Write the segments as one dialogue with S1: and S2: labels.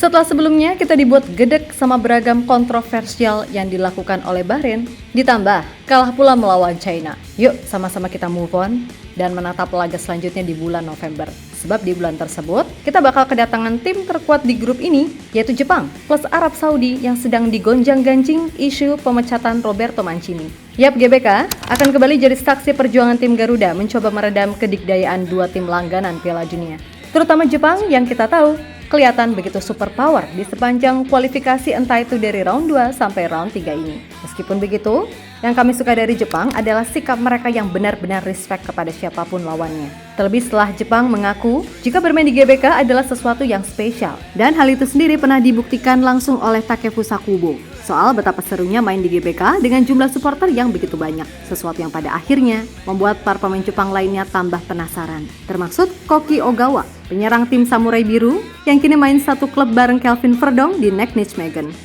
S1: Setelah sebelumnya kita dibuat gedek sama beragam kontroversial yang dilakukan oleh Bahrain, ditambah kalah pula melawan China. Yuk sama-sama kita move on dan menatap laga selanjutnya di bulan November. Sebab di bulan tersebut kita bakal kedatangan tim terkuat di grup ini, yaitu Jepang plus Arab Saudi yang sedang digonjang-ganjing isu pemecatan Roberto Mancini. Yap, GBK akan kembali jadi saksi perjuangan tim Garuda mencoba meredam kedikdayaan dua tim langganan Piala Dunia. Terutama Jepang yang kita tahu kelihatan begitu super power di sepanjang kualifikasi entah itu dari round 2 sampai round 3 ini. Meskipun begitu, yang kami suka dari Jepang adalah sikap mereka yang benar-benar respect kepada siapapun lawannya. Terlebih setelah Jepang mengaku jika bermain di GBK adalah sesuatu yang spesial. Dan hal itu sendiri pernah dibuktikan langsung oleh Takefusa Kubo. Soal betapa serunya main di GBK dengan jumlah supporter yang begitu banyak. Sesuatu yang pada akhirnya membuat para pemain Jepang lainnya tambah penasaran. Termasuk Koki Ogawa, penyerang tim Samurai Biru yang kini main satu klub bareng Kelvin Verdong di NEC Nijmegen.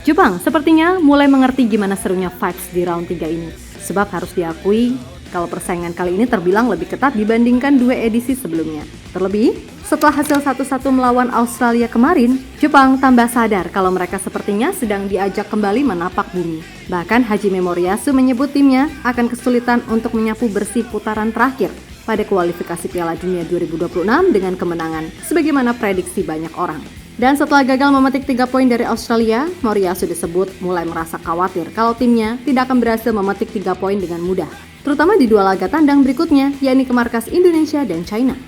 S1: Jepang sepertinya mulai mengerti gimana serunya vibes di round 3 ini. Sebab harus diakui kalau persaingan kali ini terbilang lebih ketat dibandingkan 2 edisi sebelumnya. Terlebih, setelah hasil 1-1 melawan Australia kemarin, Jepang tambah sadar kalau mereka sepertinya sedang diajak kembali menapak bumi. Bahkan Hajime Moriyasu menyebut timnya akan kesulitan untuk menyapu bersih putaran terakhir pada kualifikasi Piala Dunia 2026 dengan kemenangan, sebagaimana prediksi banyak orang. Dan setelah gagal memetik 3 poin dari Australia, Moriyasu disebut mulai merasa khawatir kalau timnya tidak akan berhasil memetik 3 poin dengan mudah. Terutama di 2 laga tandang berikutnya, yakni ke markas Indonesia dan China.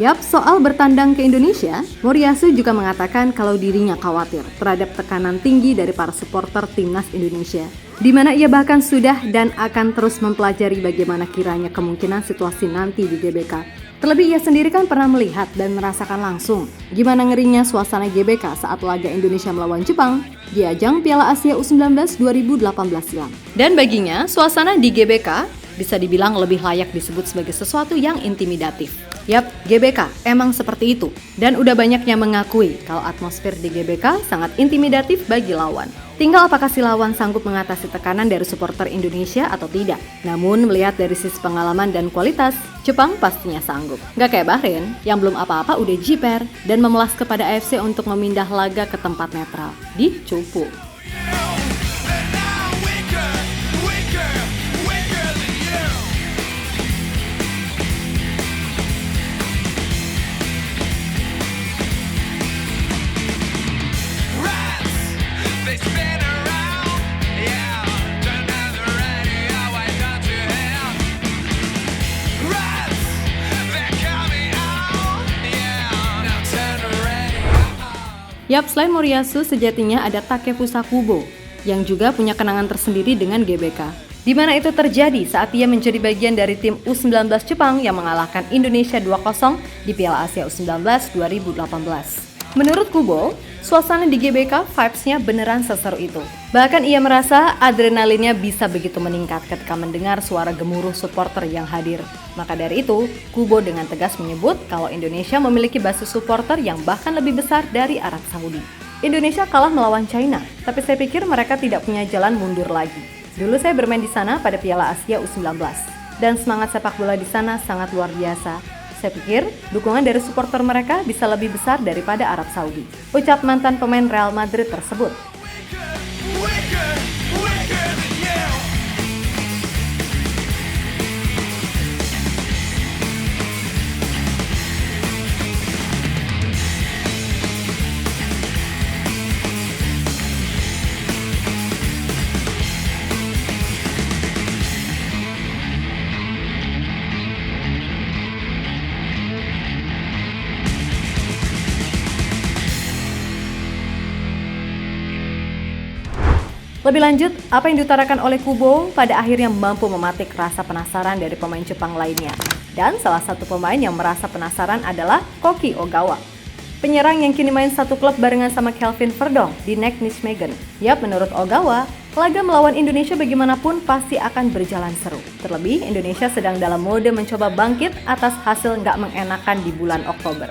S1: Yap, soal bertandang ke Indonesia, Moriyasu juga mengatakan kalau dirinya khawatir terhadap tekanan tinggi dari para supporter timnas Indonesia, di mana ia bahkan sudah dan akan terus mempelajari bagaimana kiranya kemungkinan situasi nanti di GBK. Terlebih ia sendiri kan pernah melihat dan merasakan langsung gimana ngerinya suasana GBK saat laga Indonesia melawan Jepang di ajang Piala Asia U19 2018 silam. Dan baginya, suasana di GBK bisa dibilang lebih layak disebut sebagai sesuatu yang intimidatif. Yap, GBK emang seperti itu. Dan udah banyak yang mengakui kalau atmosfer di GBK sangat intimidatif bagi lawan. Tinggal apakah si lawan sanggup mengatasi tekanan dari supporter Indonesia atau tidak. Namun melihat dari sisi pengalaman dan kualitas, Jepang pastinya sanggup. Gak kayak Bahrain yang belum apa-apa udah jiper dan memelas kepada AFC untuk memindah laga ke tempat netral di Cupu. Yap, selain Moriyasu, sejatinya ada Takefusa Kubo yang juga punya kenangan tersendiri dengan GBK. Di mana itu terjadi saat ia menjadi bagian dari tim U19 Jepang yang mengalahkan Indonesia 2-0 di Piala Asia U19 2018. Menurut Kubo, suasana di GBK vibes-nya beneran seseru itu. Bahkan ia merasa adrenalinnya bisa begitu meningkat ketika mendengar suara gemuruh supporter yang hadir. Maka dari itu, Kubo dengan tegas menyebut kalau Indonesia memiliki basis supporter yang bahkan lebih besar dari Arab Saudi. Indonesia kalah melawan China, tapi saya pikir mereka tidak punya jalan mundur lagi. Dulu saya bermain di sana pada Piala Asia U19, dan semangat sepak bola di sana sangat luar biasa. Saya pikir dukungan dari supporter mereka bisa lebih besar daripada Arab Saudi, ucap mantan pemain Real Madrid tersebut. Lebih lanjut, apa yang diutarakan oleh Kubo pada akhirnya mampu mematik rasa penasaran dari pemain Jepang lainnya. Dan salah satu pemain yang merasa penasaran adalah Koki Ogawa, penyerang yang kini main satu klub barengan sama Kelvin Verdong di NEC Nijmegen. Yap, menurut Ogawa, laga melawan Indonesia bagaimanapun pasti akan berjalan seru. Terlebih, Indonesia sedang dalam mode mencoba bangkit atas hasil nggak mengenakan di bulan Oktober.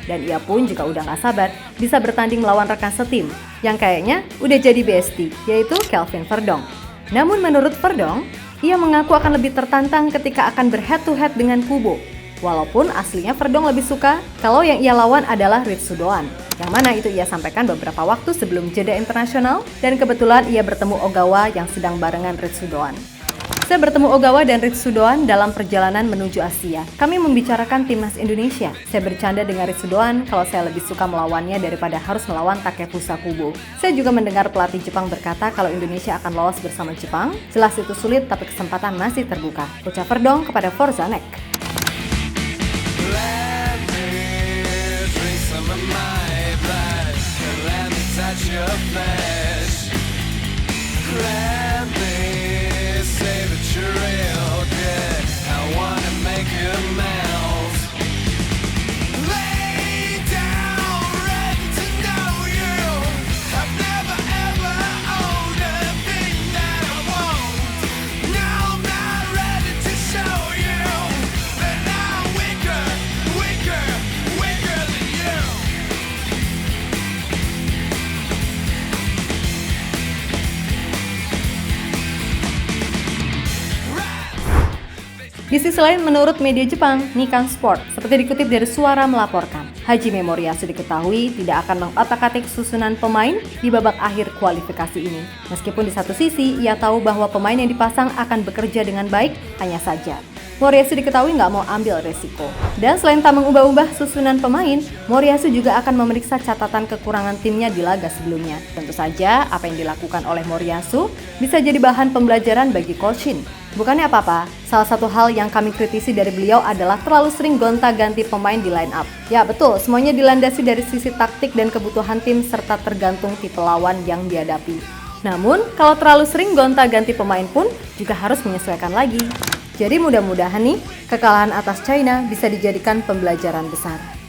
S1: Dan ia pun juga udah gak sabar bisa bertanding melawan rekan setim yang kayaknya udah jadi bestie, yaitu Kelvin Verdong. Namun menurut Verdong, ia mengaku akan lebih tertantang ketika akan berhead to head dengan Kubo. Walaupun aslinya Verdong lebih suka kalau yang ia lawan adalah Ritsu Doan, yang mana itu ia sampaikan beberapa waktu sebelum jeda internasional, dan kebetulan ia bertemu Ogawa yang sedang barengan Ritsu Doan. Saya bertemu Ogawa dan Ritsu Doan dalam perjalanan menuju Asia. Kami membicarakan timnas Indonesia. Saya bercanda dengan Ritsu Doan kalau saya lebih suka melawannya daripada harus melawan Takefusa Kubo. Saya juga mendengar pelatih Jepang berkata kalau Indonesia akan lolos bersama Jepang. Jelas itu sulit, tapi kesempatan masih terbuka, ucap Verdong kepada Forza NEC. Di sisi lain, menurut media Jepang, Nikkan Sport, seperti dikutip dari Suara melaporkan, Hajime Moriyasu diketahui tidak akan mengotak-atik susunan pemain di babak akhir kualifikasi ini. Meskipun di satu sisi, ia tahu bahwa pemain yang dipasang akan bekerja dengan baik, hanya saja Moriyasu diketahui nggak mau ambil resiko. Dan selain tak mengubah-ubah susunan pemain, Moriyasu juga akan memeriksa catatan kekurangan timnya di laga sebelumnya. Tentu saja, apa yang dilakukan oleh Moriyasu bisa jadi bahan pembelajaran bagi Coach Shin. Bukannya apa-apa, salah satu hal yang kami kritisi dari beliau adalah terlalu sering gonta-ganti pemain di line up. Ya betul, semuanya dilandasi dari sisi taktik dan kebutuhan tim serta tergantung tipe lawan yang dihadapi. Namun, kalau terlalu sering gonta-ganti pemain pun juga harus menyesuaikan lagi. Jadi mudah-mudahan nih, kekalahan atas China bisa dijadikan pembelajaran besar.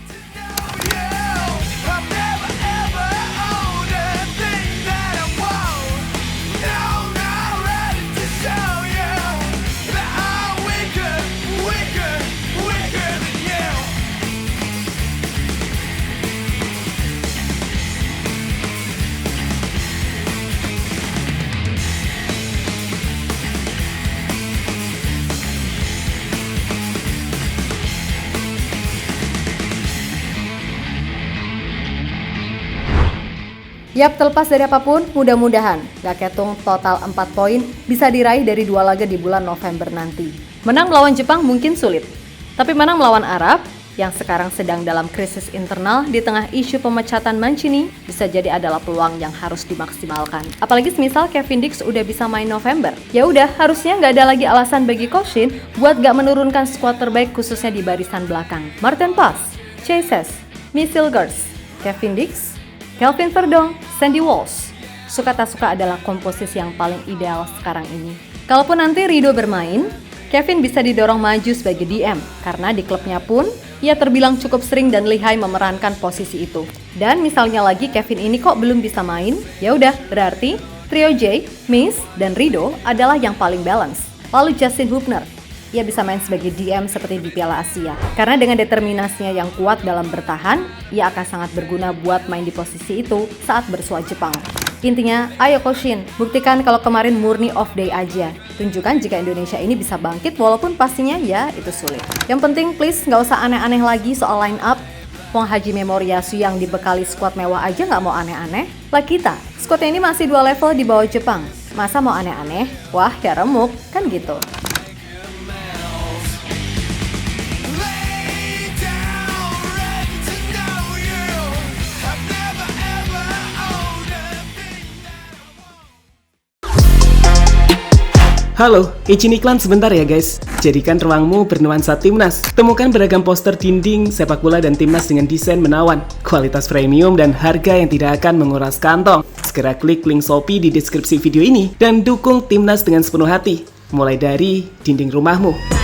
S1: Yap, terlepas dari apapun, mudah-mudahan gak ketung total 4 poin bisa diraih dari 2 laga di bulan November nanti. Menang melawan Jepang mungkin sulit, tapi menang melawan Arab yang sekarang sedang dalam krisis internal di tengah isu pemecatan Mancini bisa jadi adalah peluang yang harus dimaksimalkan. Apalagi semisal Kevin Dix udah bisa main November. Ya udah, harusnya gak ada lagi alasan bagi Coach Shin buat gak menurunkan skuad terbaik khususnya di barisan belakang. Martin Paz, Chaises, Misil Gers, Kevin Dix, Kelvin Verdong, Sandy Walsh. Suka tak suka adalah komposisi yang paling ideal sekarang ini. Kalaupun nanti Rido bermain, Kevin bisa didorong maju sebagai DM karena di klubnya pun ia terbilang cukup sering dan lihai memerankan posisi itu. Dan misalnya lagi Kevin ini kok belum bisa main, ya udah berarti trio J, Mace, dan Rido adalah yang paling balance. Lalu Justin Hubner, ia bisa main sebagai DM seperti di Piala Asia. Karena dengan determinasinya yang kuat dalam bertahan, ia akan sangat berguna buat main di posisi itu saat bersua Jepang. Intinya, ayo Coach Shin, buktikan kalau kemarin murni off day aja. Tunjukkan jika Indonesia ini bisa bangkit walaupun pastinya ya itu sulit. Yang penting please nggak usah aneh-aneh lagi soal line up. Wong Hajime Moriyasu yang dibekali skuad mewah aja nggak mau aneh-aneh. Lah kita, skuadnya ini masih 2 level di bawah Jepang. Masa mau aneh-aneh? Wah ya remuk, kan gitu.
S2: Halo, izin iklan sebentar ya guys. Jadikan ruangmu bernuansa Timnas. Temukan beragam poster dinding, sepak bola dan Timnas dengan desain menawan, kualitas premium dan harga yang tidak akan menguras kantong. Segera klik link Shopee di deskripsi video ini dan dukung Timnas dengan sepenuh hati. Mulai dari dinding rumahmu.